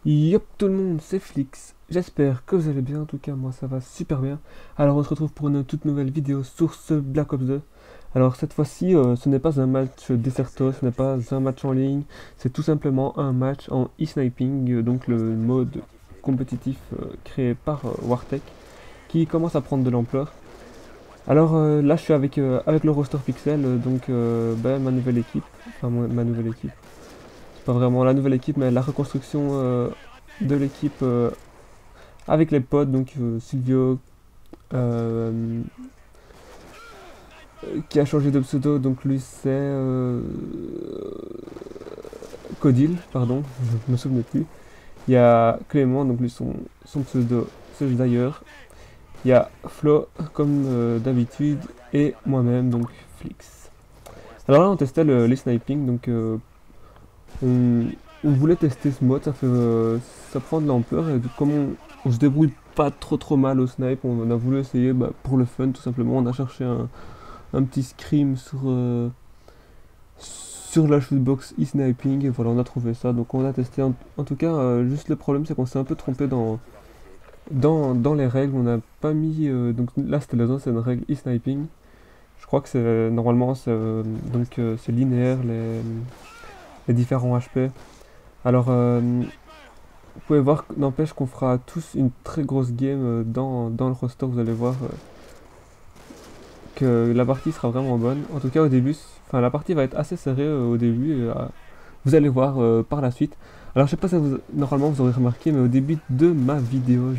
Yop tout le monde, c'est Flix. J'espère que vous allez bien, en tout cas moi ça va super bien. Alors on se retrouve pour une toute nouvelle vidéo sur ce Black Ops 2. Alors cette fois-ci ce n'est pas un match Deserto, ce n'est pas un match en ligne, c'est tout simplement un match en e-sniping, donc le mode compétitif créé par Wartech qui commence à prendre de l'ampleur. Alors là je suis avec le roster Pixel, ma nouvelle équipe, enfin ma nouvelle équipe. C'est pas vraiment la nouvelle équipe mais la reconstruction de l'équipe avec les potes, Silvio qui a changé de pseudo, donc lui c'est Codil, pardon, je me souvenais plus. Il y a Clément, donc lui son pseudo c'est d'ailleurs. Il y a Flo comme d'habitude et moi-même, donc Flix. Alors là on testait les sniping, on, on voulait tester ce mode, ça prend de l'ampleur et comme on se débrouille pas trop mal au snipe, on a voulu essayer pour le fun tout simplement. On a cherché un petit scream sur la shootbox e-sniping et voilà on a trouvé ça. Donc on a testé. En tout cas, juste le problème c'est qu'on s'est un peu trompé dans les règles. On n'a pas mis. Donc là c'était la ancienne règle e-sniping. Je crois que c'est normalement c'est linéaire les différents HP. Alors vous pouvez voir, n'empêche qu'on fera tous une très grosse game dans le roster, vous allez voir que la partie sera vraiment bonne. En tout cas au début, enfin la partie va être assez serrée au début, vous allez voir par la suite. Alors je sais pas si normalement vous aurez remarqué, mais au début de ma vidéo,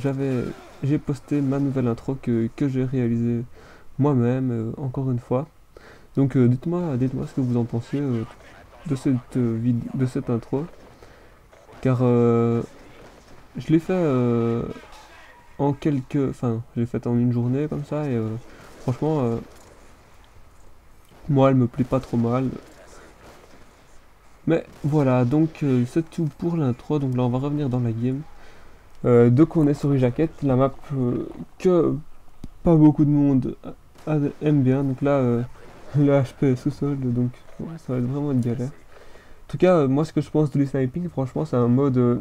j'ai posté ma nouvelle intro que j'ai réalisée moi-même, encore une fois. Donc dites-moi ce que vous en pensez de cette intro, car je l'ai fait enfin, je l'ai fait en une journée comme ça et franchement, moi, elle me plaît pas trop mal. Mais voilà, c'est tout pour l'intro. Donc là, on va revenir dans la game. Donc on est sur une jaquette, la map que pas beaucoup de monde aime bien. Donc là, le HP est sous-sol, donc ouais, ça va être vraiment une galère. En tout cas, moi, ce que je pense de l'e-sniping, franchement, c'est un mode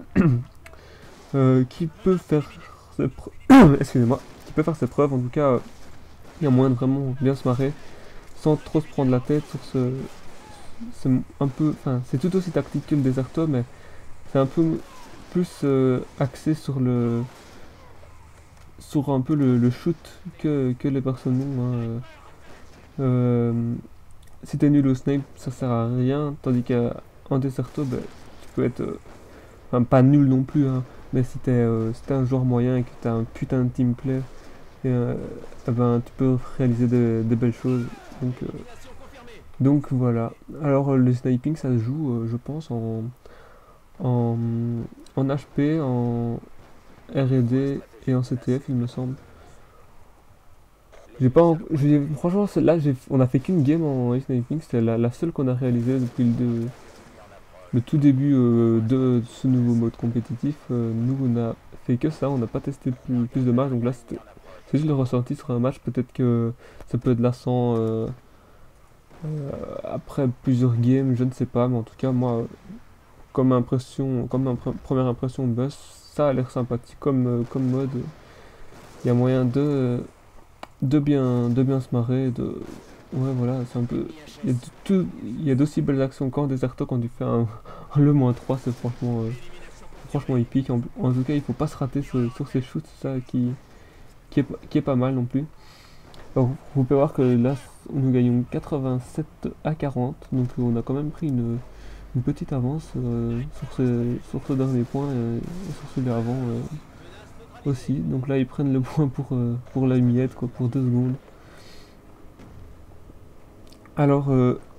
qui peut faire ses preuves. Excusez-moi, qui peut faire ses preuves. En tout cas, il y a moyen de vraiment bien se marrer sans trop se prendre la tête sur c'est un peu, enfin, c'est tout aussi tactique que le Deserto, mais c'est un peu plus axé sur un peu le shoot que les personnes ont, hein. Si t'es nul au snipe, ça sert à rien, tandis qu'en Deserto, tu peux être, enfin, pas nul non plus, hein, mais si t'es un joueur moyen et que t'as un putain de team play, et, tu peux réaliser des belles choses. Donc, euh, donc voilà. Alors le sniping ça se joue, je pense, en, en HP, en R&D et en CTF, il me semble. J'ai pas, franchement, on a fait qu'une game en sniping, c'était la seule qu'on a réalisée depuis le tout début de ce nouveau mode compétitif. Nous, on a fait que ça, on n'a pas testé plus de matchs, donc là, c'est juste le ressenti sur un match. Peut-être que ça peut être lassant après plusieurs games, je ne sais pas, mais en tout cas, moi, première impression de buzz, ça a l'air sympathique comme mode. Il y a moyen de bien se marrer, ouais, voilà, c'est un peu. Il y a d'aussi belles actions qu'en Deserto quand tu fais un le -3, c'est franchement épique. En tout cas, il faut pas se rater sur ces shoots, c'est ça qui est pas mal non plus. Alors, vous pouvez voir que là, nous gagnons 87 à 40, donc on a quand même pris une petite avance sur ce dernier point et sur celui avant aussi. Donc là, ils prennent le point pour la miette, quoi, pour 2 secondes. Alors,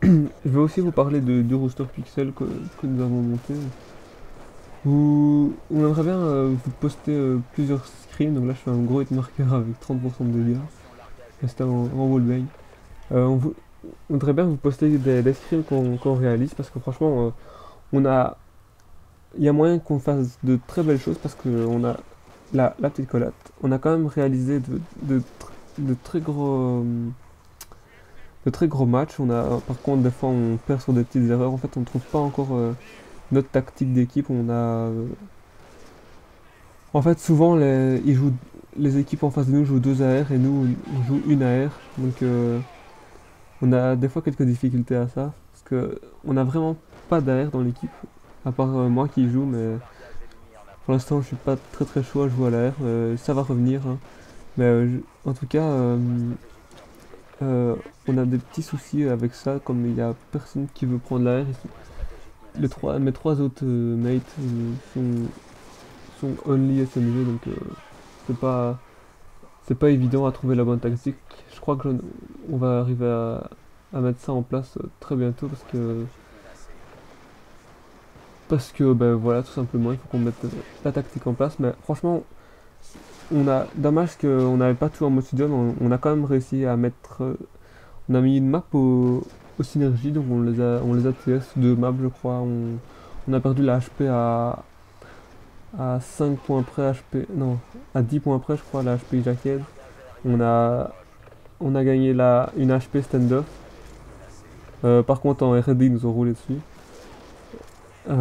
je vais aussi vous parler du roster Pixel que nous avons monté. On aimerait bien vous poster plusieurs screens. Donc là, je fais un gros hitmarker avec 30% de dégâts. C'était en wallbang. On voudrait bien vous poster des screens qu'on réalise parce que franchement, on a, il y a moyen qu'on fasse de très belles choses parce qu'on a la petite collate. On a quand même réalisé de très gros matchs. Par contre, des fois, on perd sur des petites erreurs. En fait, on ne trouve pas encore notre tactique d'équipe. En fait, souvent, les équipes en face de nous jouent 2 AR et nous, on joue une AR. Donc, on a des fois quelques difficultés à ça. Parce que on a vraiment pas d'AR dans l'équipe. À part moi qui joue, mais pour l'instant, je suis pas très très chaud à jouer à l'AR. Ça va revenir, hein. Mais en tout cas, on a des petits soucis avec ça. Comme il y a personne qui veut prendre l'AR. Mes trois autres mates sont only SMG. Donc, c'est pas. C'est pas évident à trouver la bonne tactique. Je crois que on va arriver à mettre ça en place très bientôt parce que ben voilà, tout simplement il faut qu'on mette la tactique en place. Mais franchement, dommage qu'on n'avait pas tout en mode studio, mais on a quand même réussi à mettre on a mis une map aux synergies, donc on les a TS 2 maps je crois. On a perdu la HP à 5 points près HP, non, à 10 points près je crois, la HP jacket. On a, on a gagné une HP stand-off. Par contre en RD ils nous ont roulé dessus. Ouais,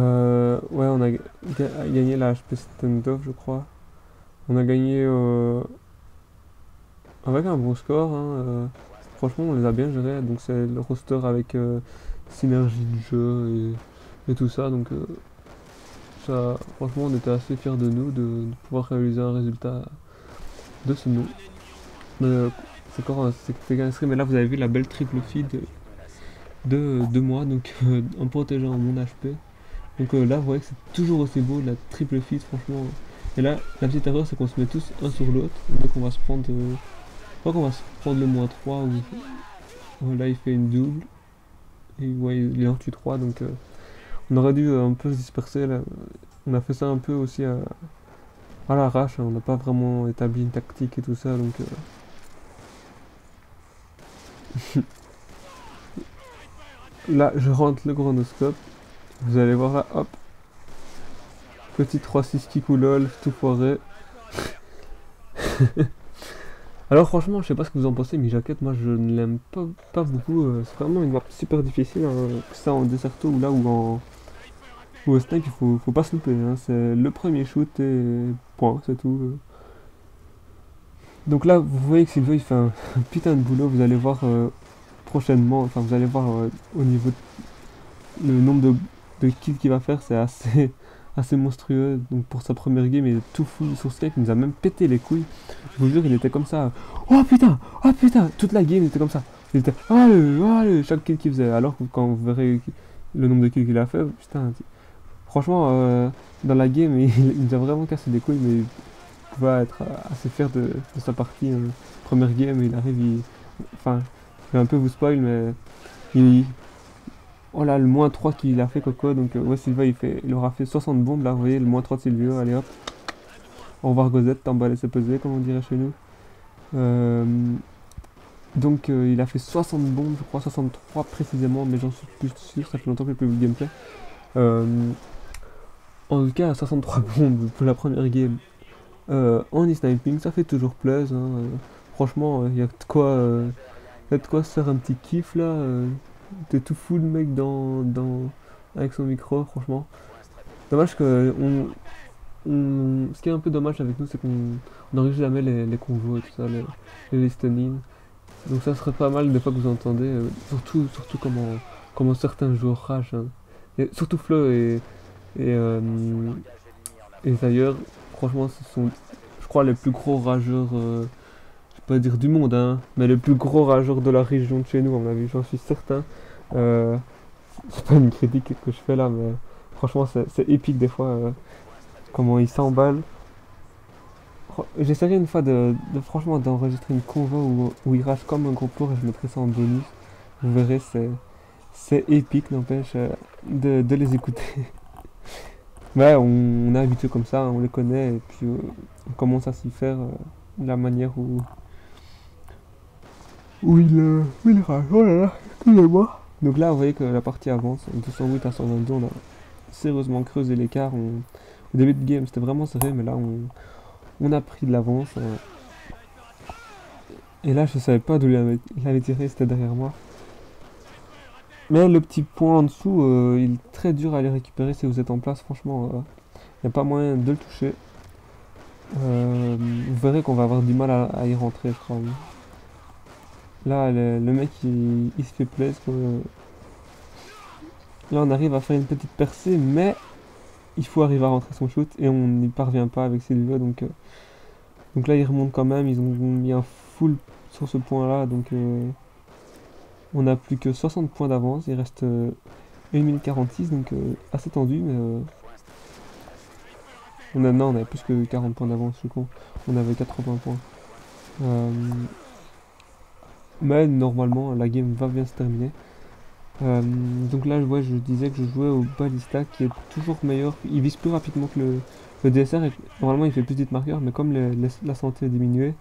on a gagné la HP stand-off je crois. On a gagné avec un bon score, hein, franchement on les a bien gérés. Donc c'est le roster avec synergie du jeu et tout ça. Donc ça, franchement on était assez fiers de nous de pouvoir réaliser un résultat de ce nom. C'est encore c'est qu'un stream, mais là vous avez vu la belle triple feed de moi, donc en protégeant mon HP. Donc là vous voyez que c'est toujours aussi beau, la triple feed franchement. Et là la petite erreur c'est qu'on se met tous un sur l'autre, donc on va se prendre je crois qu'on va se prendre le -3 ou là il fait une double et ouais il en tue 3. Donc on aurait dû un peu se disperser là. On a fait ça un peu aussi à l'arrache, hein. On n'a pas vraiment établi une tactique et tout ça, donc là je rentre le chronoscope. Vous allez voir là, hop, petit 3-6 qui coulole, tout foiré. Alors franchement, je sais pas ce que vous en pensez, mais Jacket, moi je ne l'aime pas beaucoup. C'est vraiment une map super difficile, hein, que ça en Deserto ou là ou au Snipe, faut pas se louper, hein. C'est le premier shoot et point, c'est tout. Donc là, vous voyez que Silvio il fait un putain de boulot. Vous allez voir prochainement, enfin vous allez voir au niveau le nombre de kills qu'il va faire, c'est assez monstrueux. Donc pour sa première game, il est tout fou sur Skype, il nous a même pété les couilles. Je vous jure, il était comme ça. Oh putain, toute la game il était comme ça. Il était allez, chaque kill qu'il faisait. Alors que quand vous verrez le nombre de kills qu'il a fait, putain, franchement, dans la game, il nous a vraiment cassé les couilles, mais il pouvait être assez fier de sa partie. Première game, il arrive, enfin, je vais un peu vous spoil, mais il, oh là, le -3 qu'il a fait Coco. Donc ouais, Silva il aura fait 60 bombes là, vous voyez, le -3 de Silvio. Allez hop, au revoir Gozette, t'emballes c'est pesé comme on dirait chez nous. Donc il a fait 60 bombes, je crois 63 précisément, mais j'en suis plus sûr, ça fait longtemps que j'ai plus vu le gameplay. En tout cas 63 bombes pour la première game en e-sniping, ça fait toujours plaisir, hein. Franchement, il y a de quoi se faire un petit kiff là. T'es tout fou le mec avec son micro, franchement. Dommage que ce qui est un peu dommage avec nous, c'est qu'on n'enregistre jamais les convos et tout ça, les listening. Donc ça serait pas mal des fois que vous entendez, surtout comment certains joueurs rage, hein. Et surtout Flo et d'ailleurs, franchement, ce sont, je crois, les plus gros rageurs, je vais pas dire du monde, hein, mais les plus gros rageurs de la région de chez nous, à mon avis, j'en suis certain. Euh, c'est pas une critique que je fais là, mais franchement, c'est épique des fois, comment ils s'emballent. J'essaierai une fois franchement d'enregistrer une convo où ils ragent comme un gros lourd et je mettrai ça en bonus. Vous verrez, c'est épique, n'empêche, de les écouter. Ouais, on est habitué comme ça, on les connaît, et puis on commence à s'y faire, la manière où il rage. Oh là là, excusez-moi. Donc là, vous voyez que la partie avance, 208 à 122, on a sérieusement creusé l'écart. Au début de game, c'était vraiment serré, mais là, on a pris de l'avance. Et là, je savais pas d'où il avait tiré, c'était derrière moi. Mais le petit point en dessous, il est très dur à aller récupérer si vous êtes en place. Franchement, il n'y a pas moyen de le toucher. vous verrez qu'on va avoir du mal à y rentrer, je crois. Là, le mec, il se fait plaisir. Là, on arrive à faire une petite percée, mais il faut arriver à rentrer son shoot et on n'y parvient pas avec Silvio. Donc là, ils remontent quand même. Ils ont mis un full sur ce point-là. Donc on n'a plus que 60 points d'avance. Il reste 1 minute 46, donc assez tendu. Mais non, on avait plus que 40 points d'avance, je suis con. On avait 80 points. Euh, mais normalement, la game va bien se terminer. Donc là, ouais, je disais que je jouais au Ballista qui est toujours meilleur. Il vise plus rapidement que le DSR. Normalement, il fait plus vite marqueur, mais comme la santé a diminué,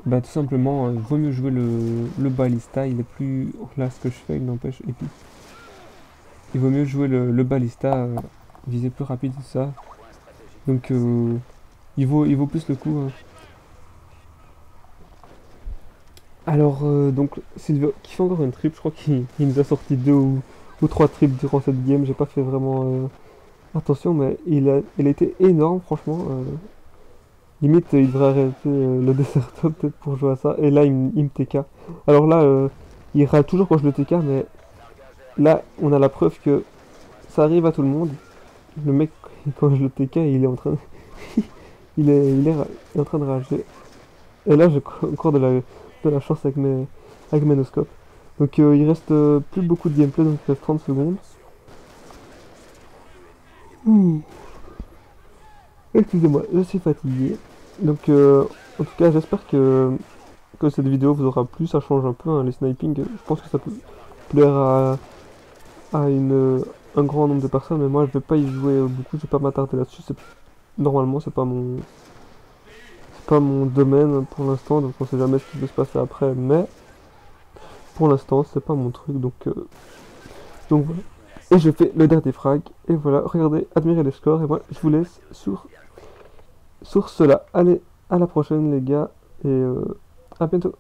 bah tout simplement, vaut mieux jouer le Ballista. Il est plus. Là, ce que je fais, il n'empêche. Et puis, il vaut mieux jouer le Ballista, viser plus rapide, tout ça. Donc, il vaut plus le coup, hein. Alors, donc, Silvio qui fait encore une trip, je crois qu'il nous a sorti 2 ou 3 trips durant cette game, j'ai pas fait vraiment attention, mais il a été énorme, franchement. Limite, il devrait arrêter le dessert top peut-être pour jouer à ça, et là, il me TK. Alors là, il râle toujours quand je le TK, mais là, on a la preuve que ça arrive à tout le monde. Le mec, quand je le TK, il est en train de, il est en train de rager. Et là, j'ai encore de la chance avec mes noscopes. Donc il reste plus beaucoup de gameplay, donc il reste 30 secondes. Ouh. Excusez-moi, je suis fatigué. Donc en tout cas, j'espère que cette vidéo vous aura plu. Ça change un peu, hein, les sniping. Je pense que ça peut plaire à un grand nombre de personnes, mais moi je vais pas y jouer beaucoup, je vais pas m'attarder là-dessus. Normalement, c'est pas mon domaine pour l'instant, donc on sait jamais ce qui peut se passer après, mais pour l'instant, c'est pas mon truc, donc voilà. Et je fais le dernier frag, et voilà, regardez, admirez les scores, et moi, je vous laisse sur cela. Allez, à la prochaine, les gars, et à bientôt.